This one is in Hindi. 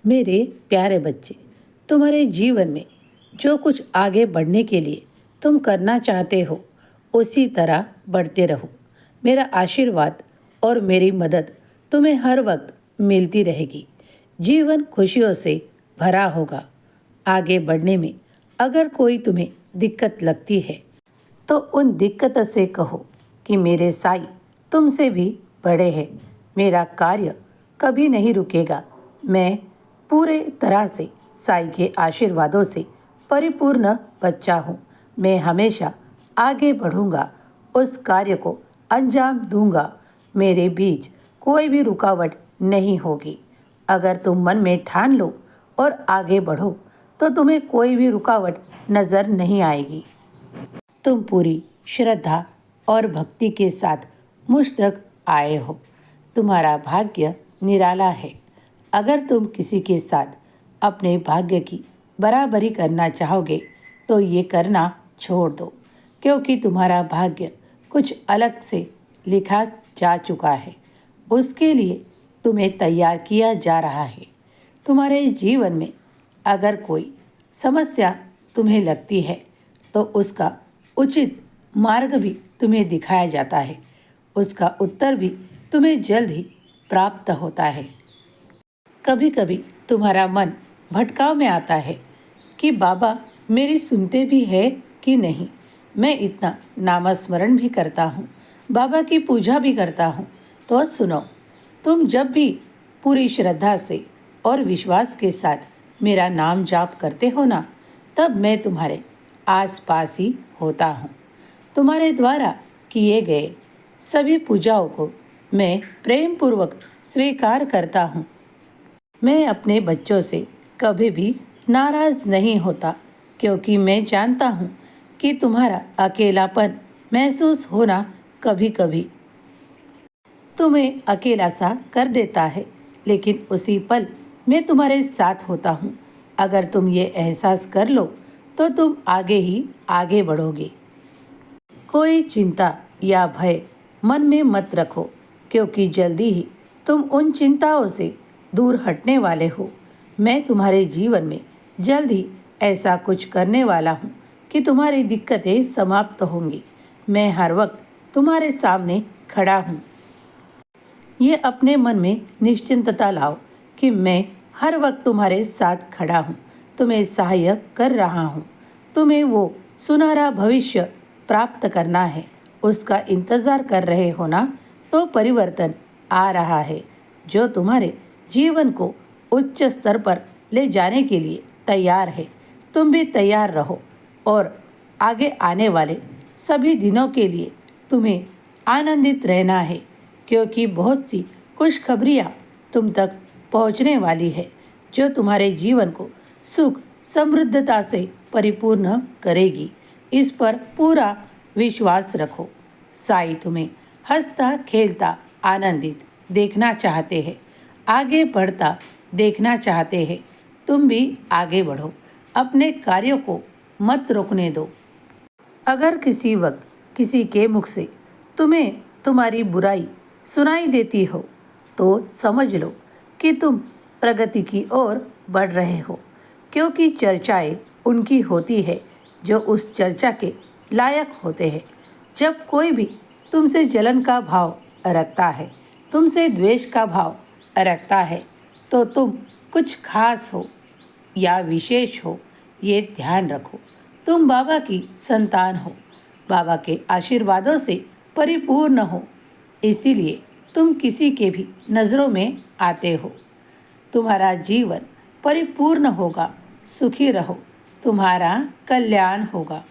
मेरे प्यारे बच्चे, तुम्हारे जीवन में जो कुछ आगे बढ़ने के लिए तुम करना चाहते हो उसी तरह बढ़ते रहो। मेरा आशीर्वाद और मेरी मदद तुम्हें हर वक्त मिलती रहेगी। जीवन खुशियों से भरा होगा। आगे बढ़ने में अगर कोई तुम्हें दिक्कत लगती है तो उन दिक्कत से कहो कि मेरे साईं तुमसे भी बड़े हैं। मेरा कार्य कभी नहीं रुकेगा। मैं पूरे तरह से साईं के आशीर्वादों से परिपूर्ण बच्चा हूँ। मैं हमेशा आगे बढ़ूंगा, उस कार्य को अंजाम दूंगा। मेरे बीच कोई भी रुकावट नहीं होगी। अगर तुम मन में ठान लो और आगे बढ़ो तो तुम्हें कोई भी रुकावट नज़र नहीं आएगी। तुम पूरी श्रद्धा और भक्ति के साथ मुझ तक आए हो। तुम्हारा भाग्य निराला है। अगर तुम किसी के साथ अपने भाग्य की बराबरी करना चाहोगे तो ये करना छोड़ दो, क्योंकि तुम्हारा भाग्य कुछ अलग से लिखा जा चुका है। उसके लिए तुम्हें तैयार किया जा रहा है। तुम्हारे जीवन में अगर कोई समस्या तुम्हें लगती है तो उसका उचित मार्ग भी तुम्हें दिखाया जाता है। उसका उत्तर भी तुम्हें जल्द ही प्राप्त होता है। कभी कभी तुम्हारा मन भटकाव में आता है कि बाबा मेरी सुनते भी है कि नहीं। मैं इतना नामस्मरण भी करता हूँ, बाबा की पूजा भी करता हूँ। तो सुनो, तुम जब भी पूरी श्रद्धा से और विश्वास के साथ मेरा नाम जाप करते हो ना, तब मैं तुम्हारे आसपास ही होता हूँ। तुम्हारे द्वारा किए गए सभी पूजाओं को मैं प्रेम पूर्वक स्वीकार करता हूँ। मैं अपने बच्चों से कभी भी नाराज़ नहीं होता, क्योंकि मैं जानता हूँ कि तुम्हारा अकेलापन महसूस होना कभी कभी तुम्हें अकेला सा कर देता है, लेकिन उसी पल मैं तुम्हारे साथ होता हूँ। अगर तुम ये एहसास कर लो तो तुम आगे ही आगे बढ़ोगे। कोई चिंता या भय मन में मत रखो, क्योंकि जल्दी ही तुम उन चिंताओं से दूर हटने वाले हो। मैं तुम्हारे जीवन में जल्द ही ऐसा कुछ करने वाला हूँ कि तुम्हारी दिक्कतें समाप्त होंगी। मैं हर वक्त तुम्हारे सामने खड़ा हूँ। ये अपने मन में निश्चिंतता लाओ कि मैं हर वक्त तुम्हारे साथ खड़ा हूँ, तुम्हें सहायता कर रहा हूँ। तुम्हें वो सुनहरा भविष्य प्राप्त करना है, उसका इंतज़ार कर रहे हो ना, तो परिवर्तन आ रहा है जो तुम्हारे जीवन को उच्च स्तर पर ले जाने के लिए तैयार है। तुम भी तैयार रहो और आगे आने वाले सभी दिनों के लिए तुम्हें आनंदित रहना है, क्योंकि बहुत सी खुशखबरियाँ तुम तक पहुँचने वाली है जो तुम्हारे जीवन को सुख समृद्धता से परिपूर्ण करेगी। इस पर पूरा विश्वास रखो। साईं तुम्हें हंसता खेलता आनंदित देखना चाहते हैं, आगे बढ़ता देखना चाहते हैं। तुम भी आगे बढ़ो, अपने कार्यों को मत रोकने दो। अगर किसी वक्त किसी के मुख से तुम्हें तुम्हारी बुराई सुनाई देती हो तो समझ लो कि तुम प्रगति की ओर बढ़ रहे हो, क्योंकि चर्चाएं उनकी होती है जो उस चर्चा के लायक होते हैं। जब कोई भी तुमसे जलन का भाव रखता है, तुमसे द्वेष का भाव रखता है, तो तुम कुछ खास हो या विशेष हो, ये ध्यान रखो। तुम बाबा की संतान हो, बाबा के आशीर्वादों से परिपूर्ण हो, इसीलिए तुम किसी के भी नज़रों में आते हो। तुम्हारा जीवन परिपूर्ण होगा। सुखी रहो, तुम्हारा कल्याण होगा।